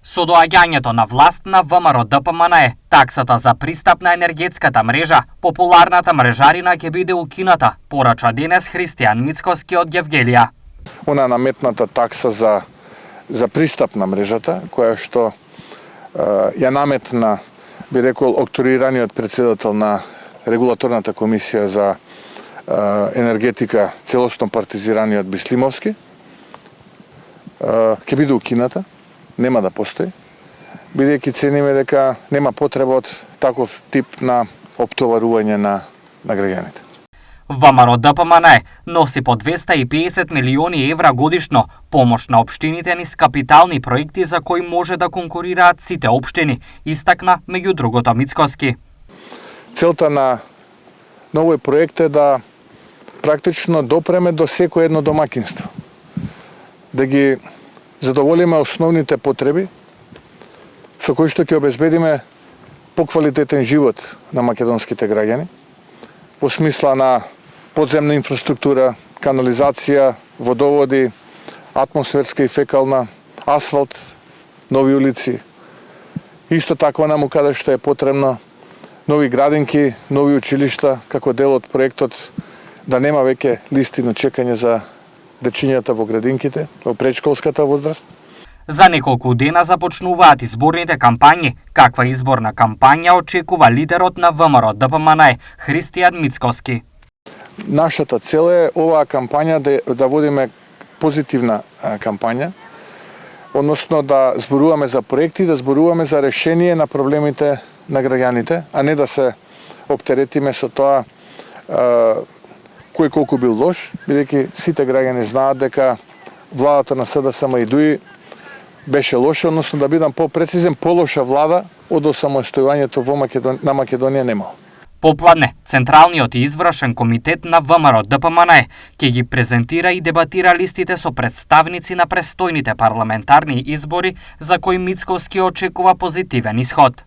Со доаѓањето на власт на ВМРО ДПМН, таксата за пристап на енергетската мрежа, популарната мрежарина ќе биде укината, порача денес Христијан Мицкоски од Гевгелија. Она наметната такса за пристап на мрежата, која што ја наметна, би рекол, окторираниот председател на регулаторната комисија за енергетика, целосно партизираниот Бислимовски, ќе биде укината. Нема да постои, бидејќи цениме дека нема потреба од таков тип на оптоварување на граѓаните. ВМРО ДПМН носи по 250 милиони евра годишно помош на општините низ капитални проекти за кои може да конкурираат сите општини, истакна меѓу другото Мицкоски. Целта на овој проект е да практично допреме до секој едно домакинство, да ги задоволиме основните потреби со кои што ќе обезбедиме поквалитетен живот на македонските граѓани, по смисла на подземна инфраструктура, канализација, водоводи, атмосферска и фекална, асфалт, нови улици. Исто така онаму каде што е потребно нови градинки, нови училишта, како дел од проектот да нема веќе листи на чекање за дечињата во градинките, во предшколската возраст. За неколку дена започнуваат изборните кампањи. Каква изборна кампања очекува лидерот на ВМРО ДПМН Христијан Мицкоски? Нашата цел е оваа кампања да водиме позитивна кампања, односно да зборуваме за проекти, да зборуваме за решение на проблемите на граѓаните, а не да се оптеретиме со тоа кој колку бил лош, бидејќи сите граѓани знаат дека владата на СДСМ и ДУИ беше лоша, односно да бидам попрецизен, полоша влада од осамостојувањето на Македонија немало. Попладне, Централниот и извршен комитет на ВМРО ДПМН ќе ги презентира и дебатира листите со представници на престојните парламентарни избори за кои Мицкоски очекува позитивен исход.